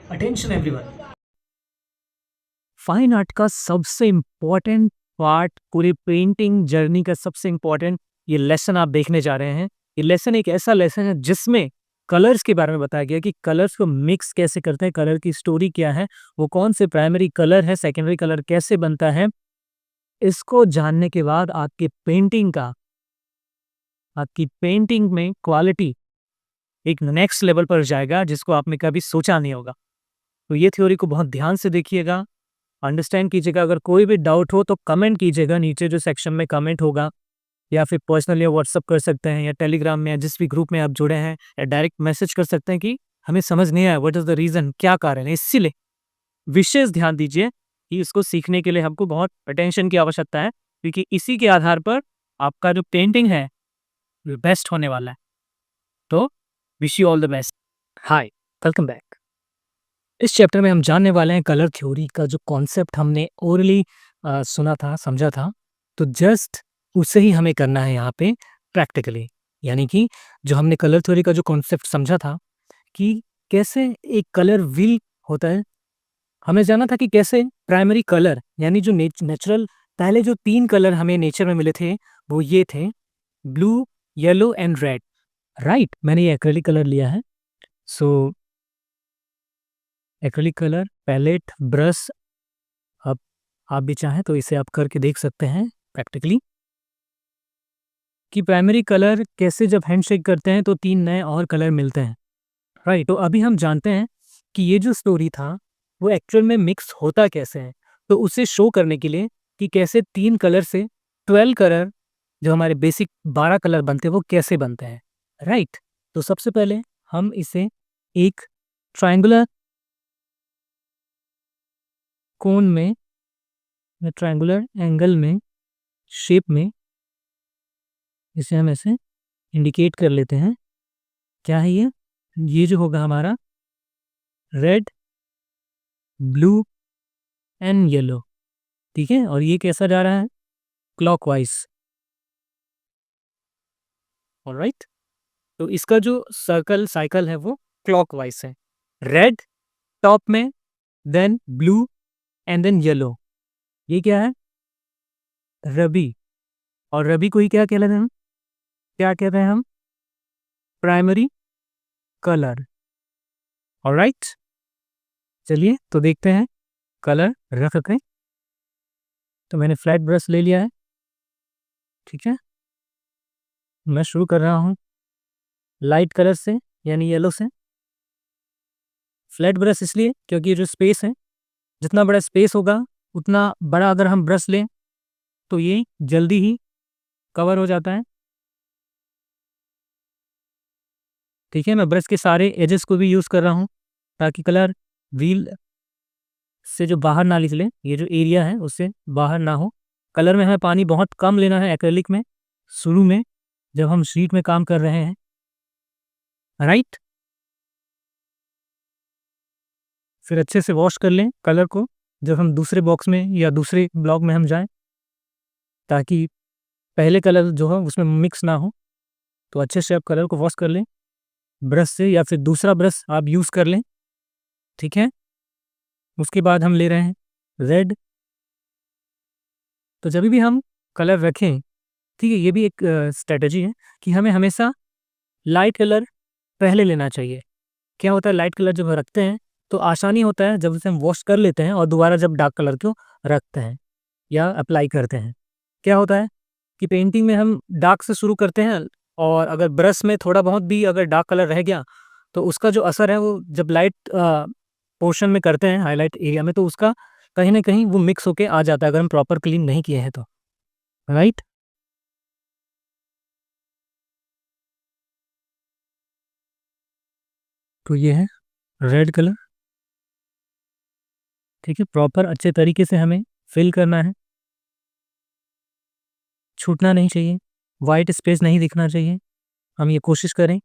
Attention everyone. Fine art का सबसे important part, पूरी पेंटिंग जर्नी का सबसे इम्पोर्टेंट ये लेसन आप देखने जा रहे हैं। ये लेसन एक ऐसा लेसन है जिसमें कलर्स के बारे में बताया गया कि कलर्स को मिक्स कैसे करते हैं, कलर की स्टोरी क्या है, वो कौन से प्राइमरी कलर है, सेकेंडरी कलर कैसे बनता है। इसको जानने के बाद आपकी पेंटिंग में क्वालिटी एक नेक्स्ट लेवल पर जाएगा जिसको आपने कभी सोचा नहीं होगा। तो ये थ्योरी को बहुत ध्यान से देखिएगा, अंडरस्टैंड कीजिएगा। अगर कोई भी डाउट हो तो कमेंट कीजिएगा, नीचे जो सेक्शन में कमेंट होगा, या फिर पर्सनली व्हाट्सअप कर सकते हैं, या टेलीग्राम में, या जिस भी ग्रुप में आप जुड़े हैं, या डायरेक्ट मैसेज कर सकते हैं कि हमें समझ नहीं आया, व्हाट इज द रीजन, क्या कारण है। इसीलिए विशेष ध्यान दीजिए कि इसको सीखने के लिए हमको बहुत अटेंशन की आवश्यकता है, क्योंकि इसी के आधार पर आपका जो पेंटिंग है बेस्ट होने वाला है। तो wish you all the best. Hi, welcome back. इस चैप्टर में हम जानने वाले हैं कलर थ्योरी का जो कॉन्सेप्ट हमने ओरली सुना था, समझा था। तो जस्ट उसे ही हमें करना है यहाँ पे प्रैक्टिकली। यानी कि जो हमने कलर थ्योरी का जो कॉन्सेप्ट समझा था कि कैसे एक कलर व्हील होता है, हमें जाना था कि कैसे प्राइमरी कलर यानी जो नेचुरल पहले जो 3 कलर हमें नेचर में मिले थे वो ये थे, blue, yellow and red. Right, मैंने ये एक्रेलिक कलर लिया है। सो एक्रेलिक कलर पैलेट ब्रश, अब आप भी चाहें तो इसे आप करके देख सकते हैं प्रैक्टिकली कि प्राइमरी कलर कैसे जब हैंडशेक करते हैं तो 3 नए और कलर मिलते हैं। राइट, तो अभी हम जानते हैं कि ये जो स्टोरी था वो एक्चुअल में मिक्स होता कैसे है। तो उसे शो करने के लिए कि कैसे 3 कलर से 12 कलर, जो हमारे बेसिक 12 कलर बनते हैं, वो कैसे बनते हैं। राइट, तो सबसे पहले हम इसे एक ट्रायंगुलर कोन में, ट्रायंगुलर एंगल में, शेप में इसे हम ऐसे इंडिकेट कर लेते हैं। क्या है ये जो होगा हमारा रेड, ब्लू एंड येलो। ठीक है, और ये कैसा जा रहा है, क्लॉकवाइज। ऑलराइट, तो इसका जो सर्कल साइकिल है वो क्लॉकवाइज है। रेड टॉप में, then blue and then yellow. ये क्या है, रबी। और रबी को ही क्या कहते हैं हम, क्या कहते हैं हम, प्राइमरी कलर। ऑलराइट, चलिए तो देखते हैं कलर रख के। तो मैंने फ्लैट ब्रश ले लिया है। ठीक है, मैं शुरू कर रहा हूँ लाइट कलर से यानी येलो से। फ्लैट ब्रश इसलिए क्योंकि ये जो स्पेस है, जितना बड़ा स्पेस होगा उतना बड़ा अगर हम ब्रश लें तो ये जल्दी ही कवर हो जाता है। ठीक है, मैं ब्रश के सारे एजेस को भी यूज़ कर रहा हूँ ताकि कलर व्हील से जो बाहर ना निकले, ये जो एरिया है उससे बाहर ना हो। कलर में हमें पानी बहुत कम लेना है एक्रेलिक में, शुरू में जब हम शीट में काम कर रहे हैं। राइट, फिर अच्छे से वॉश कर लें कलर को जब हम दूसरे बॉक्स में या दूसरे ब्लॉक में हम जाएं, ताकि पहले कलर जो है उसमें मिक्स ना हो। तो अच्छे से आप कलर को वॉश कर लें ब्रश से, या फिर दूसरा ब्रश आप यूज़ कर लें। ठीक है, उसके बाद हम ले रहे हैं रेड। तो जब भी हम कलर रखें, ठीक है, ये भी एक स्ट्रेटजी है कि हमें हमेशा लाइट कलर पहले लेना चाहिए। क्या होता है, लाइट कलर जब रखते हैं तो आसानी होता है जब उसे हम वॉश कर लेते हैं और दोबारा जब डार्क कलर को रखते हैं या अप्लाई करते हैं। क्या होता है कि पेंटिंग में हम डार्क से शुरू करते हैं, और अगर ब्रश में थोड़ा बहुत भी अगर डार्क कलर रह गया तो उसका जो असर है वो जब लाइट पोर्शन में करते हैं, हाईलाइट एरिया में, तो उसका कहीं ना कहीं वो मिक्स होके आ जाता है अगर हम प्रॉपर क्लीन नहीं किए हैं तो। राइट, तो ये है रेड कलर। ठीक है, प्रॉपर अच्छे तरीके से हमें फिल करना है, छूटना नहीं चाहिए, वाइट स्पेस नहीं दिखना चाहिए, हम ये कोशिश करें।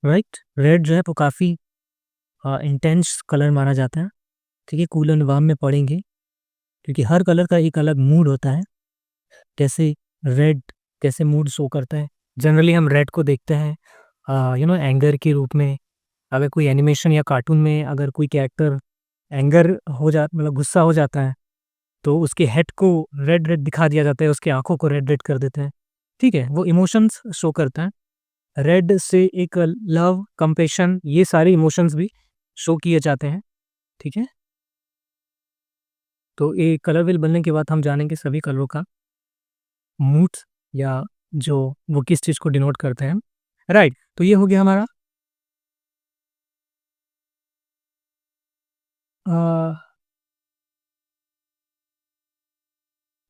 राइट, रेड जो है वो काफ़ी इंटेंस कलर माना जाता है। ठीक है, कूल एंड वार्म में पढ़ेंगे, क्योंकि हर कलर का एक अलग मूड होता है। जैसे रेड कैसे मूड शो करता है, जनरली हम रेड को देखते हैं एंगर के रूप में। अगर कोई एनिमेशन या कार्टून में अगर कोई कैरेक्टर एंगर हो जा मतलब गुस्सा हो जाता है, तो उसके हेड को रेड रेड दिखा दिया जाता है, उसकी आंखों को रेड रेड कर देते हैं। ठीक है, वो इमोशंस शो करता है। रेड से एक लव, कंपैशन, ये सारे इमोशंस भी शो किए जाते हैं। ठीक है, तो ये कलर व्हील बनने के बाद हम जानेंगे सभी कलरों का मूड, या जो वो किस चीज़ को डिनोट करते हैं। राइट, तो ये हो गया हमारा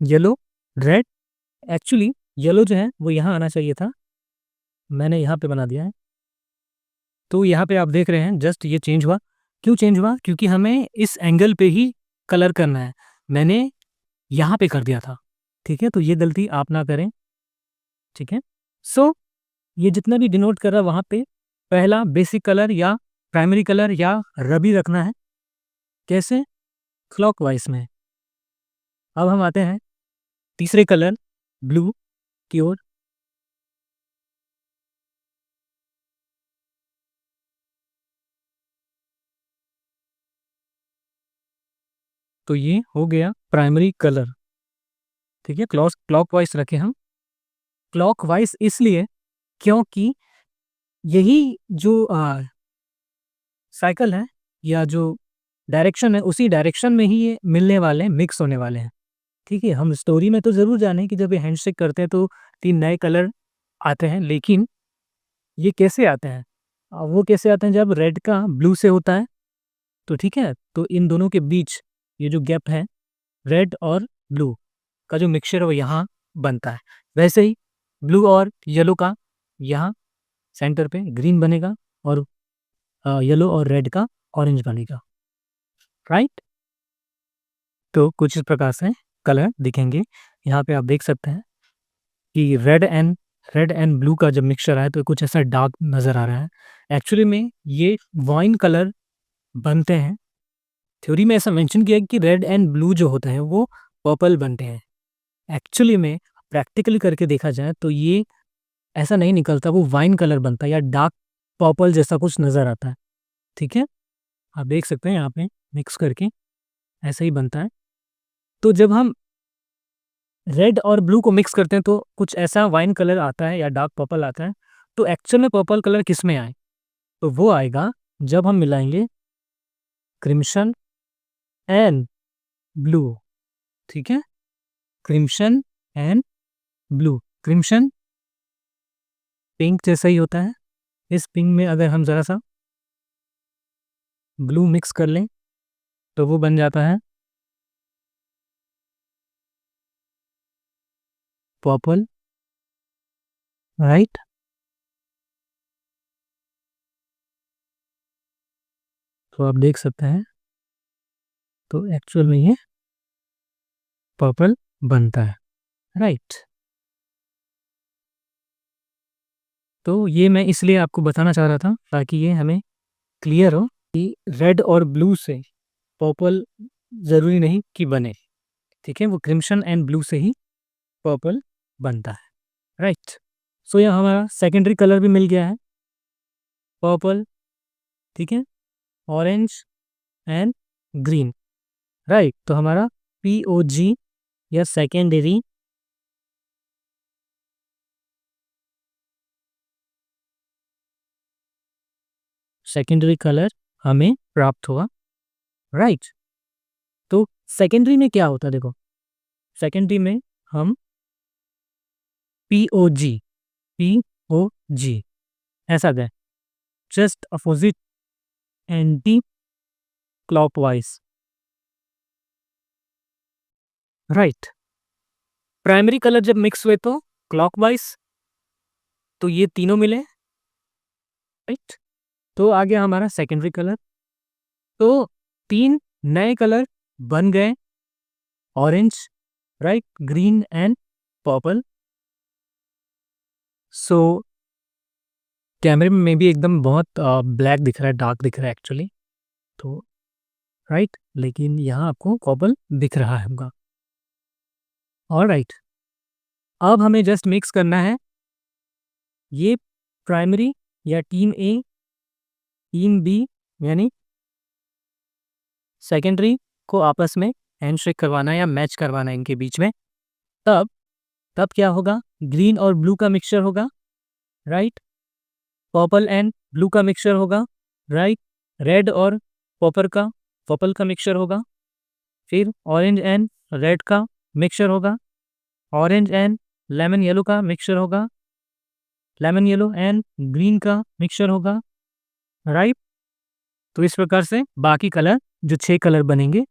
येलो, रेड। एक्चुअली येलो जो है वो यहाँ आना चाहिए था, मैंने यहाँ पे बना दिया है। तो यहाँ पे आप देख रहे हैं जस्ट ये चेंज हुआ। क्यों चेंज हुआ? क्योंकि हमें इस एंगल पे ही कलर करना है, मैंने यहाँ पे कर दिया था। ठीक है, तो ये गलती आप ना करें। ठीक है, सो ये जितना भी डिनोट कर रहा है वहाँ पे पहला बेसिक कलर या प्राइमरी कलर या रबी रखना है। कैसे? क्लॉकवाइज में। अब हम आते हैं तीसरे कलर ब्लू की ओर। तो ये हो गया प्राइमरी कलर। ठीक है, क्लॉकवाइज रखे हम। क्लॉकवाइज इसलिए क्योंकि यही जो साइकिल है या जो डायरेक्शन है, उसी डायरेक्शन में ही ये मिलने वाले हैं, मिक्स होने वाले हैं। ठीक है, हम स्टोरी में तो ज़रूर जाने कि जब ये हैंडशेक करते हैं तो 3 नए कलर आते हैं, लेकिन ये कैसे आते हैं? वो कैसे आते हैं जब रेड का ब्लू से होता है, तो ठीक है, तो इन दोनों के बीच ये जो गैप है, रेड और ब्लू का जो मिक्सचर है वो यहाँ बनता है। वैसे ही ब्लू और येलो का यहाँ सेंटर पे ग्रीन बनेगा, और येलो और रेड का ऑरेंज बनेगा। राइट? तो कुछ इस प्रकार से कलर दिखेंगे। यहाँ पे आप देख सकते हैं कि रेड एंड ब्लू का जब मिक्सचर है तो कुछ ऐसा डार्क नज़र आ रहा है। एक्चुअली में ये वाइन कलर बनते हैं। थ्योरी में ऐसा मेंशन किया है कि रेड एंड ब्लू जो होते हैं वो पर्पल बनते हैं। एक्चुअली में प्रैक्टिकली करके देखा जाए तो ये ऐसा नहीं निकलता, वो वाइन कलर बनता है या डार्क पर्पल जैसा कुछ नज़र आता है। ठीक है? आप देख सकते हैं यहाँ पे मिक्स करके ऐसा ही बनता है। तो जब हम रेड और ब्लू को मिक्स करते हैं तो कुछ ऐसा वाइन कलर आता है या डार्क पर्पल आता है। तो एक्चुअल में पर्पल कलर किस में आए? तो वो आएगा जब हम मिलाएँगे क्रिम्सन एंड ब्लू। ठीक है? Crimson and blue. Crimson pink जैसा ही होता है। इस पिंक में अगर हम ज़रा-सा ब्लू मिक्स कर लें तो वो बन जाता है पर्पल। राइट? तो आप देख सकते हैं, तो एक्चुअल में ये पर्पल बनता है। राइट? तो ये मैं इसलिए आपको बताना चाह रहा था ताकि ये हमें क्लियर हो कि रेड और ब्लू से पर्पल ज़रूरी नहीं कि बने। ठीक है? वो क्रिम्सन एंड ब्लू से ही पर्पल बनता है। राइट? सो यहाँ हमारा सेकेंडरी कलर भी मिल गया है, पर्पल। ठीक है? Orange and green. राइट? तो हमारा POG या सेकेंडरी कलर हमें प्राप्त हुआ। राइट? तो सेकेंडरी में क्या होता है देखो, सेकेंडरी में हम POG, POG ऐसा गए, just opposite, anti clockwise. Right? Primary colour जब मिक्स हुए तो क्लॉकवाइज, तो ये तीनों मिले। राइट? तो आ गया हमारा सेकेंडरी कलर। तो 3 नए कलर बन गए, orange, right, green and purple. So कैमरे में भी एकदम बहुत ब्लैक दिख रहा है, डार्क दिख रहा है एक्चुअली। तो राइट, लेकिन यहाँ आपको पर्पल दिख रहा होगा। ऑलराइट, अब हमें जस्ट मिक्स करना है ये प्राइमरी या टीम ए, टीम बी यानी सेकेंडरी को आपस में हैंडशेक करवाना है या मैच करवाना है इनके बीच में। तब तब क्या होगा, ग्रीन और ब्लू का मिक्सचर होगा, राइट, पर्पल एंड ब्लू का मिक्सचर होगा, राइट, रेड और पर्पल का मिक्सचर होगा, फिर ऑरेंज एंड रेड का मिक्सचर होगा, ऑरेंज एंड लेमन येलो का मिक्सचर होगा, लेमन येलो एंड ग्रीन का मिक्सचर होगा, राइट। तो इस प्रकार से बाकी कलर जो 6 कलर बनेंगे,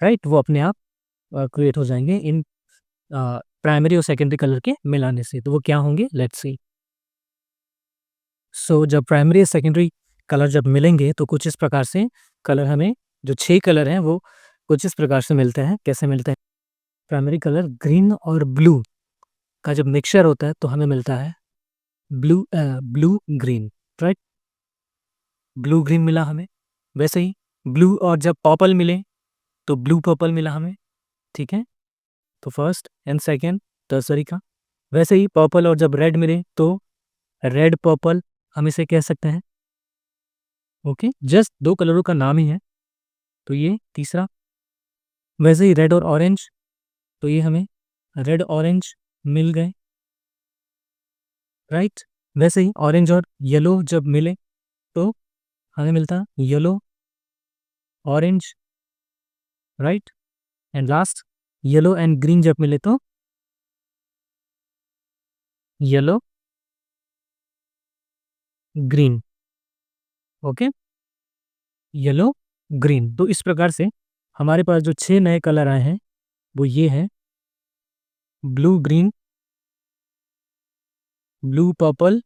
राइट, वो अपने आप क्रिएट हो जाएंगे इन प्राइमरी और सेकेंडरी कलर के मिलाने से। तो वो क्या होंगे, लेट्स सी। सो जब प्राइमरी और सेकेंडरी कलर जब मिलेंगे तो कुछ इस प्रकार से कलर हमें, जो 6 कलर हैं वो कुछ इस प्रकार से मिलते हैं। कैसे मिलते हैं, प्राइमरी कलर ग्रीन और ब्लू का जब मिक्सचर होता है तो हमें मिलता है blue green, right, blue green मिला हमें। वैसे ही ब्लू और जब पर्पल मिले तो ब्लू पर्पल मिला हमें, ठीक है। तो फर्स्ट एंड सेकेंड टर्सरी का। वैसे ही पर्पल और जब रेड मिले तो रेड पर्पल हम इसे कह सकते हैं, ओके। जस्ट 2 कलरों का नाम ही है, तो ये तीसरा। वैसे ही रेड और ऑरेंज, तो ये हमें रेड ऑरेंज मिल गए, राइट। वैसे ही ऑरेंज और येलो जब मिले तो हमें मिलता yellow orange, right. And last yellow and green जब मिले तो yellow green, okay, yellow green. तो इस प्रकार से हमारे पास जो 6 नए कलर आए हैं वो ये हैं, blue green, blue purple,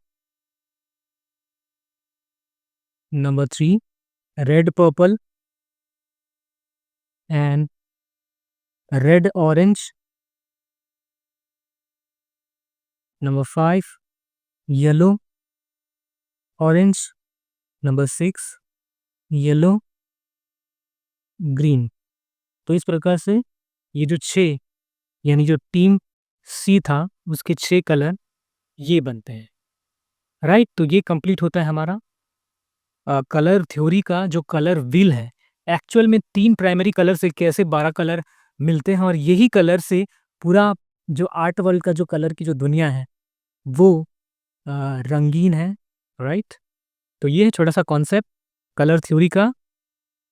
number 3 red purple and red orange, number 5 yellow orange, number 6 yellow green. तो इस प्रकार से ये जो 6 यानी जो टीम सी था उसके 6 कलर ये बनते हैं, राइट। तो ये कंप्लीट होता है हमारा कलर थ्योरी का जो कलर व्हील है। एक्चुअल में 3 प्राइमरी कलर से कैसे 12 कलर मिलते हैं और यही कलर से पूरा जो आर्ट वर्ल्ड का जो कलर की जो दुनिया है वो रंगीन है, राइट। तो ये है छोटा सा कॉन्सेप्ट कलर थ्योरी का,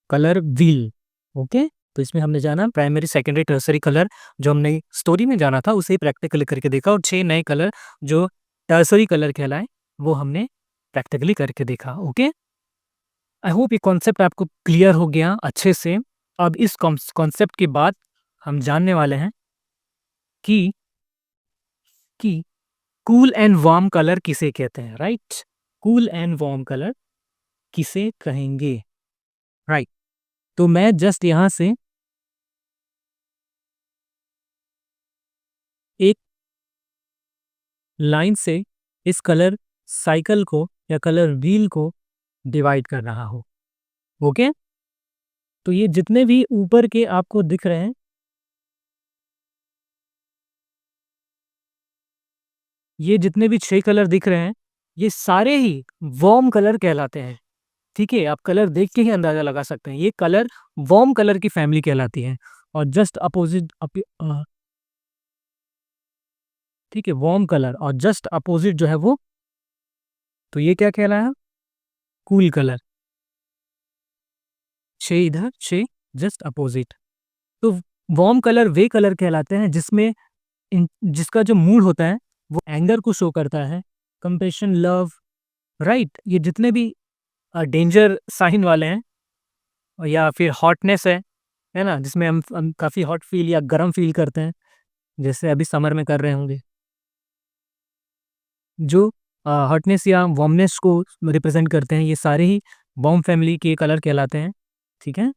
कलर व्हील, ओके। तो इसमें हमने जाना प्राइमरी सेकेंडरी टर्सरी कलर, जो हमने स्टोरी में जाना था उसे ही प्रैक्टिकली करके देखा, और 6 नए कलर जो टर्सरी कलर कहलाए वो हमने प्रैक्टिकली करके देखा, ओके। आई होप ये कॉन्सेप्ट आपको क्लियर हो गया अच्छे से। अब इस कॉन्सेप्ट के बाद हम जानने वाले हैं कि कूल एंड वार्म कलर किसे कहते हैं, right. Cool and warm colour किसे कहेंगे, राइट। तो मैं जस्ट यहां से एक लाइन से इस कलर साइकिल को या कलर व्हील को डिवाइड कर रहा हूं, ओके। तो ये जितने भी ऊपर के आपको दिख रहे हैं, ये जितने भी 6 कलर दिख रहे हैं ये सारे ही वार्म कलर कहलाते हैं, ठीक है। आप कलर देख के ही अंदाजा लगा सकते हैं ये कलर वार्म कलर की फैमिली कहलाती है। और जस्ट अपोजिट, ठीक है, वार्म कलर और जस्ट अपोजिट जो है वो, तो ये क्या कहलाया, कूल कलर। 6 इधर, 6 जस्ट अपोजिट। तो वार्म कलर वे कलर कहलाते हैं जिसमें जिसका जो मूड होता है वो एंगर को शो करता है, कंपैशन, लव, राइट। ये जितने भी डेंजर साइन वाले हैं या फिर हॉटनेस है ना, जिसमें हम काफ़ी हॉट फील या गर्म फील करते हैं, जैसे अभी समर में कर रहे होंगे, जो हॉटनेस या वार्मनेस को रिप्रेजेंट करते हैं, ये सारे ही वार्म फैमिली के कलर कहलाते हैं, ठीक है।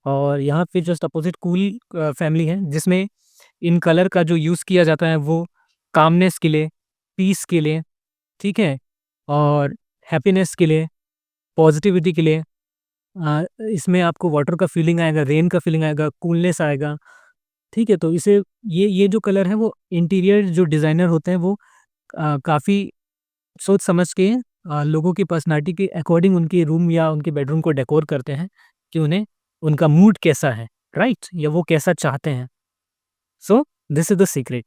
और यहाँ पे जस्ट अपोजिट कूल फैमिली है जिसमें इन कलर का जो यूज़ किया जाता है वो कामनेस के लिए, पीस के लिए, ठीक है, और हैप्पीनेस के लिए, पॉजिटिविटी के लिए, इसमें आपको वाटर का फीलिंग आएगा, रेन का फीलिंग आएगा, कूलनेस आएगा, ठीक है? तो इसे ये जो कलर है वो इंटीरियर जो डिज़ाइनर होते हैं वो काफ़ी सोच समझ के लोगों की पर्सनैलिटी के अकॉर्डिंग उनके रूम या उनके बेडरूम को डेकोर करते हैं कि उन्हें उनका मूड कैसा है, राइट? या वो कैसा चाहते हैं। So this is the secret.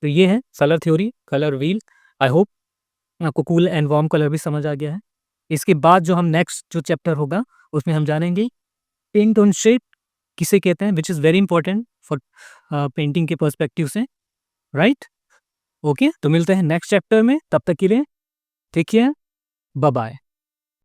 तो ये है colour theory, colour wheel. I hope आपको कूल एंड वार्म कलर भी समझ आ गया है। इसके बाद जो हम नेक्स्ट जो चैप्टर होगा उसमें हम जानेंगे पिंक टोन शेड किसे कहते हैं, which is very important for painting के पर्सपेक्टिव से, राइट? ओके, तो मिलते हैं नेक्स्ट चैप्टर में, तब तक के लिए टेक केयर, बाय बाय।